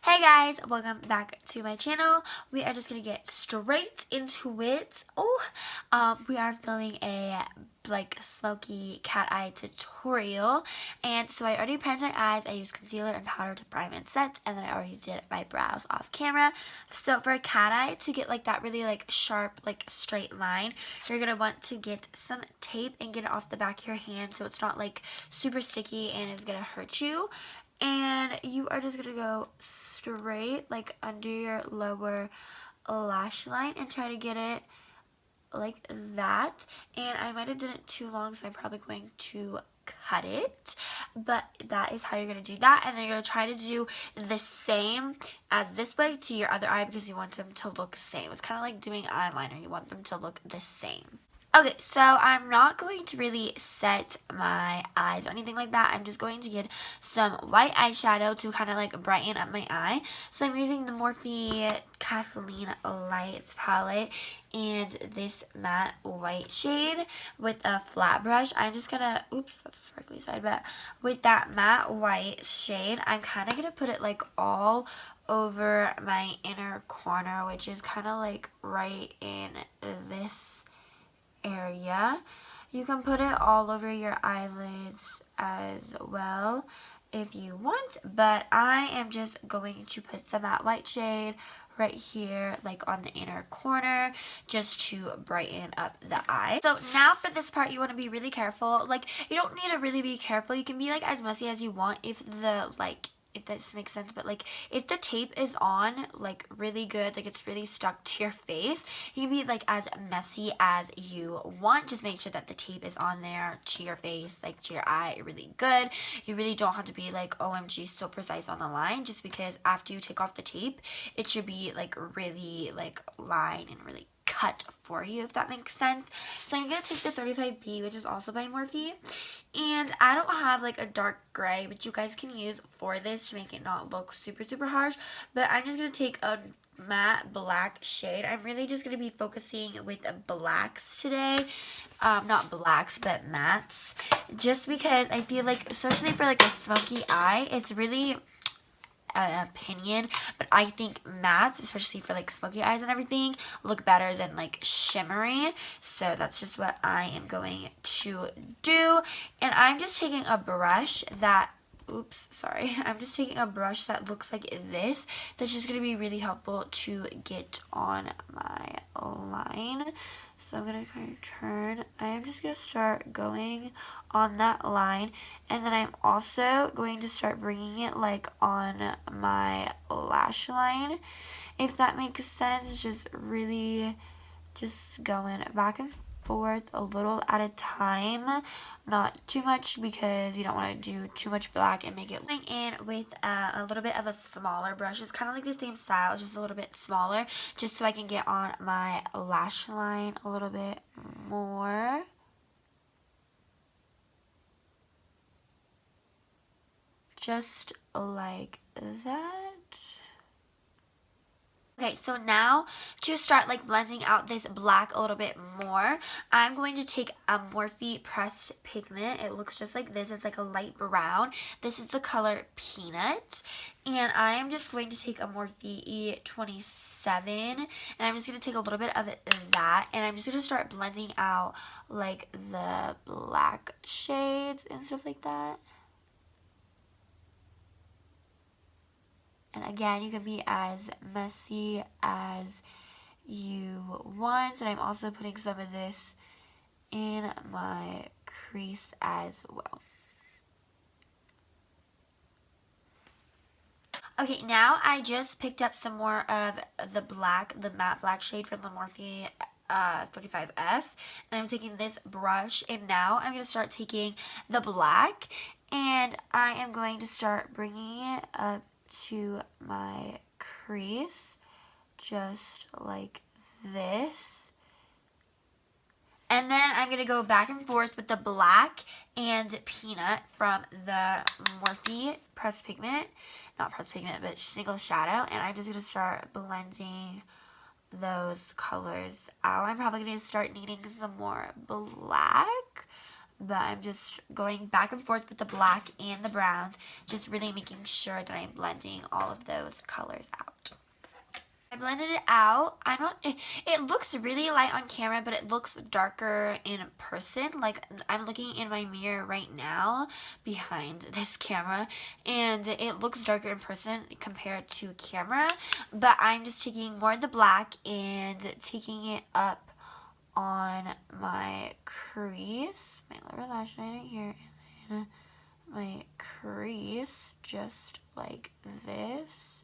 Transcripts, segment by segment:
Hey guys, welcome back to my channel. We are just gonna get straight into it. We are filming a smoky cat eye tutorial, and so I already primed my eyes. I used concealer and powder to prime and set, and then I already did my brows off camera. So for a cat eye, to get that really sharp straight line, you're gonna want to get some tape and get it off the back of your hand so it's not super sticky and it's gonna hurt you. And you are just gonna go straight under your lower lash line and try to get it like that. And I might have done it too long, so I'm probably going to cut it, but that is how you're going to do that. And then you're going to try to do the same as this way to your other eye because you want them to look the same. It's kind of like doing eyeliner. You want them to look the same. Okay, so I'm not going to really set my eyes or anything like that. I'm just going to get some white eyeshadow to kind of brighten up my eye. So I'm using the Morphe Kathleen Lights palette and this matte white shade with a flat brush. I'm just gonna, oops, that's a sparkly side, but with that matte white shade, I'm kind of gonna put it all over my inner corner, which is kind of right in this area. You can put it all over your eyelids as well if you want, but I am just going to put the matte white shade right here on the inner corner just to brighten up the eye. So now for this part, you want to be really careful. You don't need to really be careful. You can be as messy as you want if the if this makes sense, but if the tape is on really good, it's really stuck to your face, you can be as messy as you want. Just make sure that the tape is on there to your face, to your eye, really good. You really don't have to be OMG so precise on the line, just because after you take off the tape, it should be really line and really cut for you, if that makes sense. So I'm going to take the 35B, which is also by Morphe, and I don't have a dark gray, which you guys can use for this to make it not look super harsh, but I'm just going to take a matte black shade. I'm really just going to be focusing with blacks today, not blacks but mattes, just because I feel especially for a smoky eye, it's really an opinion, but I think mattes, especially for smoky eyes and everything, look better than shimmery. So that's just what I am going to do. And I'm just taking a brush that, I'm just taking a brush that looks like this. That's just going to be really helpful to get on my line. So I'm going to kind of turn. I am just going to start going on that line. And then I'm also going to start bringing it on my lash line. If that makes sense, just really just going back and forth a little at a time, not too much because you don't want to do too much black and make it in with a little bit of a smaller brush. It's kind of the same style, it's just a little bit smaller, just so I can get on my lash line a little bit more. Just like that. Okay, so now to start blending out this black a little bit more, I'm going to take a Morphe pressed pigment. It looks just like this. It's a light brown. This is the color Peanut. And I am just going to take a Morphe E27, and I'm just going to take a little bit of that, and I'm just going to start blending out the black shades and stuff like that. And again, you can be as messy as you want. And I'm also putting some of this in my crease as well. Okay, now I just picked up some more of the matte black shade from the Morphe 35F. And I'm taking this brush, and now I'm going to start taking the black. And I am going to start bringing it up to my crease just like this, and then I'm going to go back and forth with the black and Peanut from the Morphe pressed pigment, not pressed pigment but single shadow, and I'm just going to start blending those colors out. I'm probably going to start needing some more black, but I'm just going back and forth with the black and the browns, just really making sure that I'm blending all of those colors out. I blended it out. It looks really light on camera, but it looks darker in person. Like, I'm looking in my mirror right now behind this camera, and it looks darker in person compared to camera. But I'm just taking more of the black and taking it up on my crease, my lower lash line right here, and then my crease, just like this.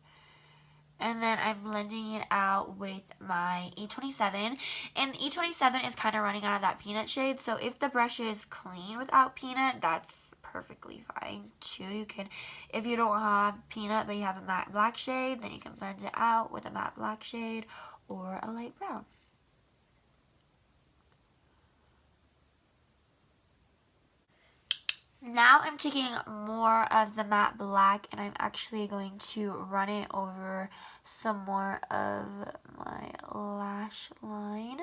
And then I'm blending it out with my E27. And E27 is kind of running out of that peanut shade. So if the brush is clean without peanut, that's perfectly fine too. You can, if you don't have peanut but you have a matte black shade, then you can blend it out with a matte black shade or a light brown. Now I'm taking more of the matte black and I'm actually going to run it over some more of my lash line.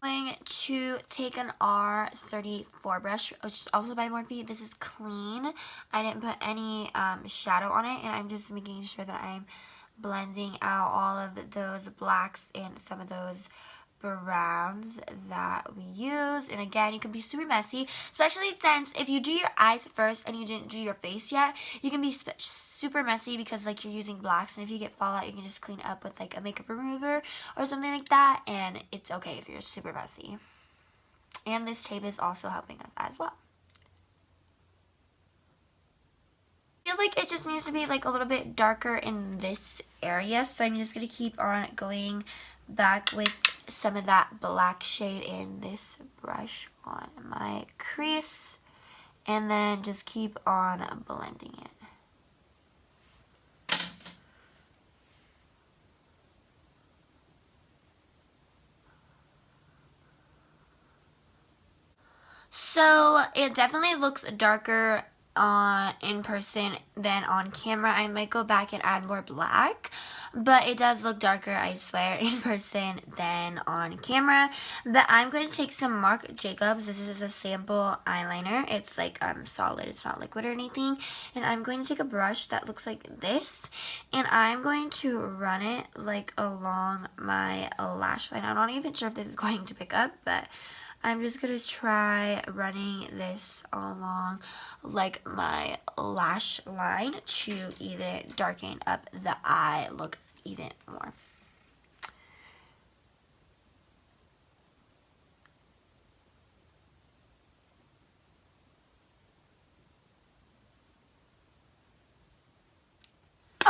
I'm going to take an R34 brush, which is also by Morphe. This is clean. I didn't put any shadow on it, and I'm just making sure that I'm blending out all of those blacks and some of those browns that we use. And again, you can be super messy, especially since if you do your eyes first and you didn't do your face yet, you can be super messy because like you're using blacks, and if you get fallout, you can just clean up with like a makeup remover or something like that, and it's okay if you're super messy. And this tape is also helping us as well. I feel like it just needs to be like a little bit darker in this area, so I'm just going to keep on going back with some of that black shade in this brush on my crease, and then just keep on blending it. So it definitely looks darker in person than on camera. I might go back and add more black, but it does look darker, I swear, in person than on camera. But I'm going to take some Marc Jacobs. This is a sample eyeliner. It's like solid, it's not liquid or anything. And I'm going to take a brush that looks like this, and I'm going to run it like along my lash line. I'm not even sure if this is going to pick up, but I'm just going to try running this along like my lash line to even darken up the eye look even more.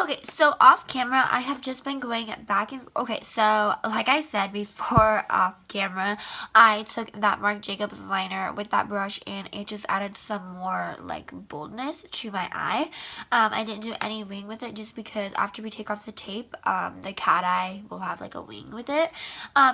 Okay, so off camera, I have just been going back and... Okay, so like I said before off camera, I took that Marc Jacobs liner with that brush and it just added some more like boldness to my eye. I didn't do any wing with it just because after we take off the tape, the cat eye will have like a wing with it.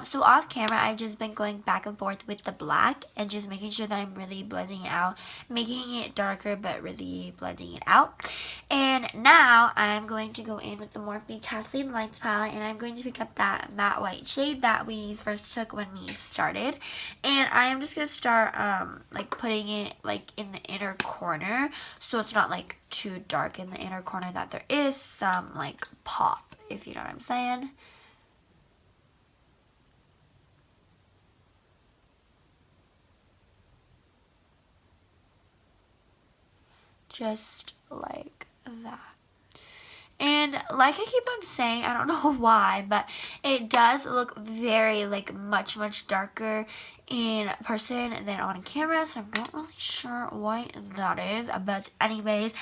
So off camera, I've just been going back and forth with the black and just making sure that I'm really blending it out, making it darker but really blending it out. And now I'm going to go in with the Morphe Kathleen Lights palette, and I'm going to pick up that matte white shade that we first took when we started, and I am just going to start like putting it like in the inner corner so it's not like too dark in the inner corner, that there is some like pop, if you know what I'm saying. Just like that. And like I keep on saying, I don't know why, but it does look very like much darker in person than on camera, so I'm not really sure why that is. But anyways,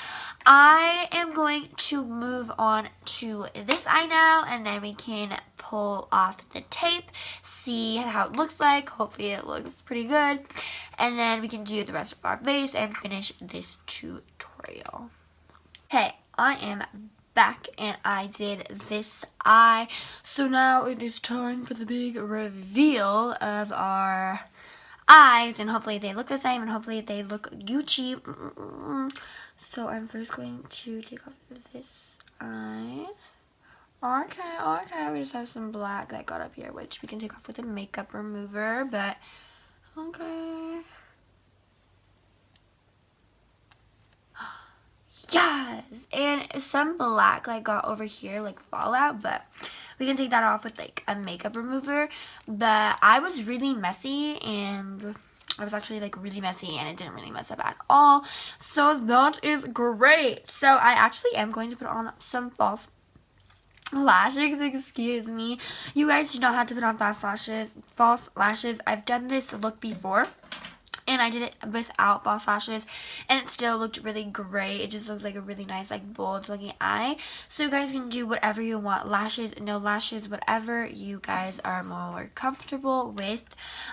I am going to move on to this eye now, and then we can pull off the tape, see how it looks like. Hopefully it looks pretty good, and then we can do the rest of our face and finish this tutorial. Okay, I am back and I did this eye. So now it is time for the big reveal of our eyes, and hopefully they look the same and hopefully they look Gucci. So I'm first going to take off this eye. Okay, we just have some black that got up here, which we can take off with a makeup remover, but okay. Yes, and some black like got over here like fallout, but we can take that off with like a makeup remover. But I was really messy, and I was actually like really messy, and it didn't really mess up at all, so that is great. So I actually am going to put on some false lashes. Excuse me, you guys do not have to put on false lashes. I've done this look before and I did it without false lashes, and it still looked really great. It just looked like a really nice, like, bold looking eye. So you guys can do whatever you want. Lashes, no lashes, whatever you guys are more comfortable with.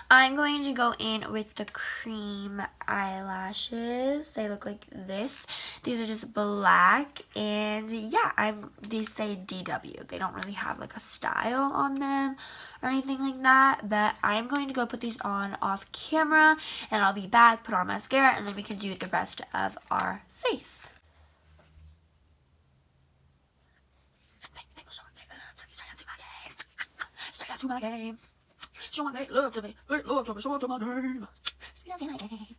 I'm going to go in with the cream eyelashes. They look like this. These are just black, and yeah, they say DW. They don't really have like a style on them or anything like that, but I'm going to go put these on off camera, and I'll be back, put on mascara, and then we can do the rest of our face. Straight up to my game. Show my make love to me. Make love to me. Show up to my game. Straight up to my game.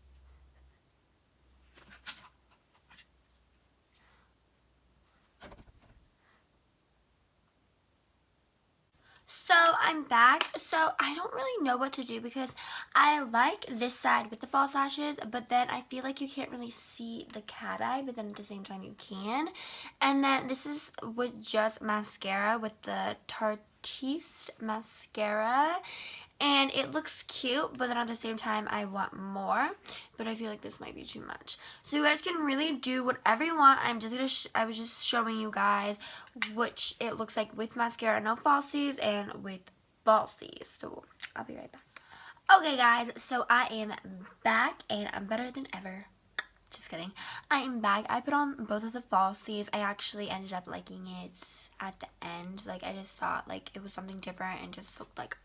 So I'm back. So I don't really know what to do because I like this side with the false lashes, but then I feel like you can't really see the cat eye, but then at the same time you can. And then this is with just mascara, with the Tarteist mascara, and it looks cute, but then at the same time I want more, but I feel like this might be too much. So you guys can really do whatever you want. I was just showing you guys which it looks like with mascara, no falsies, and with falsies. So I'll be right back. Okay guys, so I am back and I'm better than ever. Just kidding. I am back. I put on both of the falsies. I actually ended up liking it at the end. Like, I just thought, like, it was something different and just looked like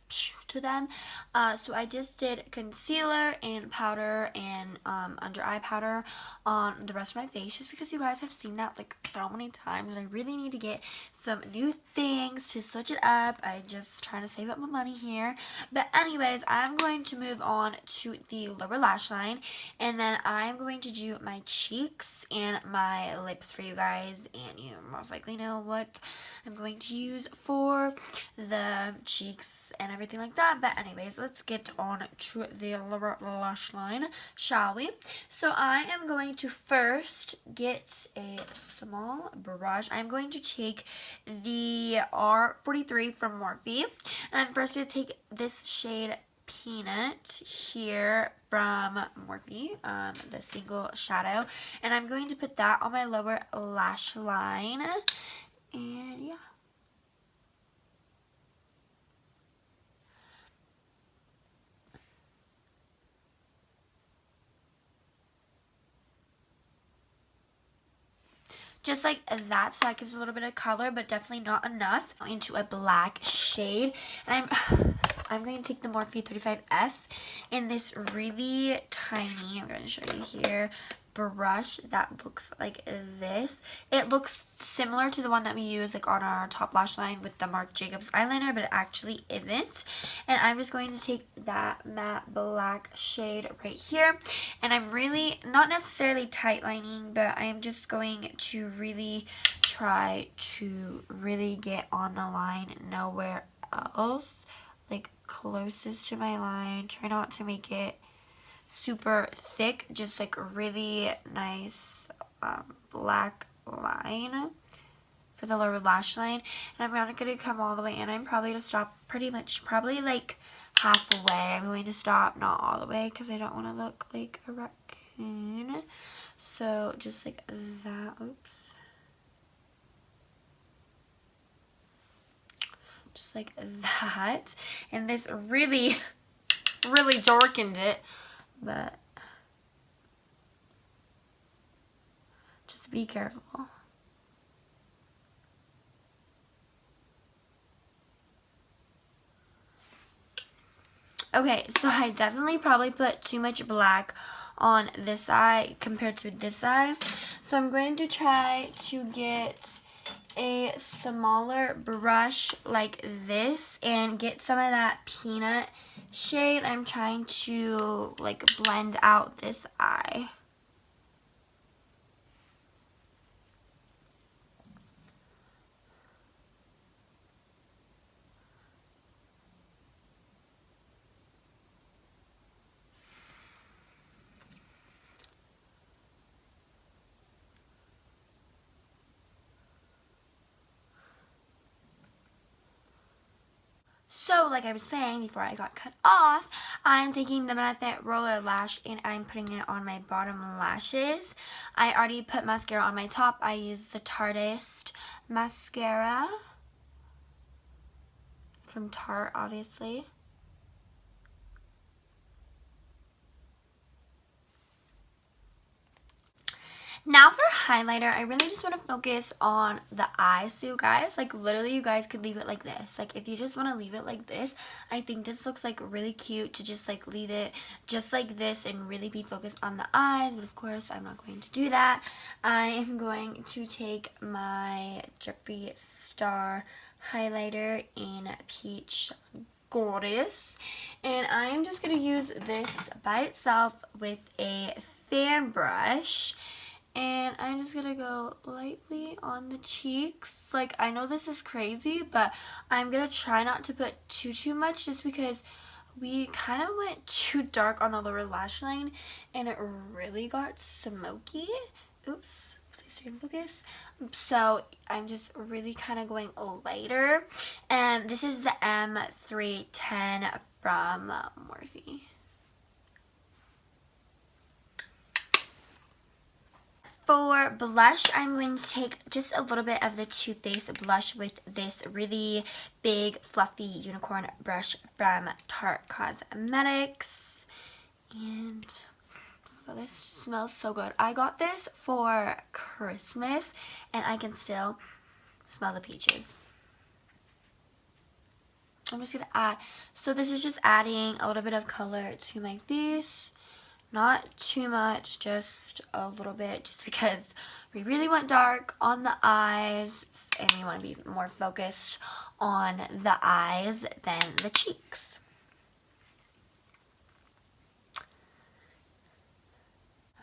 to them. So I just did concealer and powder and under eye powder on the rest of my face, just because you guys have seen that like so many times, and I really need to get some new things to switch it up. I just trying to save up my money here. But anyways, I'm going to move on to the lower lash line, and then I'm going to do my cheeks and my lips for you guys, and you most likely know what I'm going to use for the cheeks and everything like that. But anyways, let's get on to the lower lash line, shall we? So I am going to first get a small brush. I'm going to take the R43 from Morphe, and I'm first going to take this shade Peanut here from Morphe, the single shadow, and I'm going to put that on my lower lash line, and yeah. Just like that, so that gives a little bit of color, but definitely not enough. Into a black shade, and I'm going to take the Morphe 35F in this really tiny, I'm going to show you here, brush that looks like this. It looks similar to the one that we use like on our top lash line with the Marc Jacobs eyeliner, but it actually isn't. And I'm just going to take that matte black shade right here, and I'm really not necessarily tight lining, but I'm just going to really try to really get on the line, nowhere else, like closest to my line. Try not to make it super thick, just like a really nice black line for the lower lash line. And I'm not going to come all the way in. I'm probably going to stop probably like halfway. I'm going to stop, not all the way, because I don't want to look like a raccoon. So just like that. Oops. Just like that. And this really darkened it, but just be careful. Okay, so I definitely probably put too much black on this eye compared to this eye. So I'm going to try to get a smaller brush like this and get some of that peanut shade. I'm trying to like blend out this eye. So, like I was saying before I got cut off, I'm taking the Benefit Roller Lash and I'm putting it on my bottom lashes. I already put mascara on my top. I used the Tarteist mascara from Tarte, obviously. Now for highlighter, I really just want to focus on the eyes. So you guys, like literally you guys could leave it like this. Like if you just want to leave it like this, I think this looks like really cute to just like leave it just like this and really be focused on the eyes. But of course, I'm not going to do that. I am going to take my Jeffree Star highlighter in Peach Goddess, and I am just going to use this by itself with a fan brush. And I'm just going to go lightly on the cheeks. Like, I know this is crazy, but I'm going to try not to put too much just because we kind of went too dark on the lower lash line and it really got smoky. Oops, please stay in focus. So I'm just really kind of going lighter. And this is the M310 from Morphe. For blush, I'm going to take just a little bit of the Too Faced blush with this really big, fluffy unicorn brush from Tarte Cosmetics. And oh, this smells so good. I got this for Christmas, and I can still smell the peaches. I'm just going to add, so this is just adding a little bit of color to my face. Not too much, just a little bit, just because we really went dark on the eyes and we want to be more focused on the eyes than the cheeks.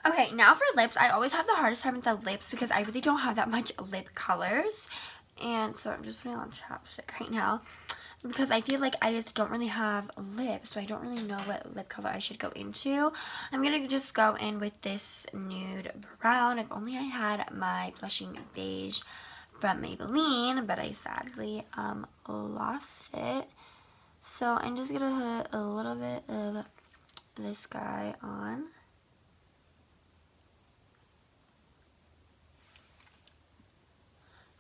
Okay, now for lips. I always have the hardest time with the lips because I really don't have that much lip colors. And so I'm just putting on chapstick right now because I feel like I just don't really have lips, so I don't really know what lip color I should go into. I'm going to just go in with this nude brown. If only I had my blushing beige from Maybelline, but I sadly lost it. So I'm just going to put a little bit of this guy on.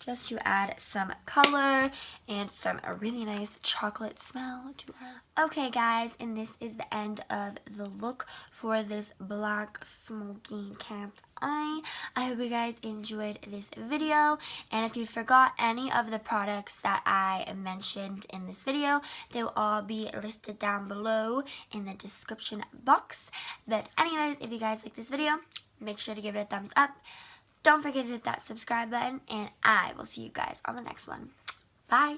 Just to add some color and some really nice chocolate smell to our. Okay guys, and this is the end of the look for this black smoky cat eye. I hope you guys enjoyed this video, and if you forgot any of the products that I mentioned in this video, they will all be listed down below in the description box. But anyways, if you guys like this video, make sure to give it a thumbs up. Don't forget to hit that subscribe button, and I will see you guys on the next one. Bye!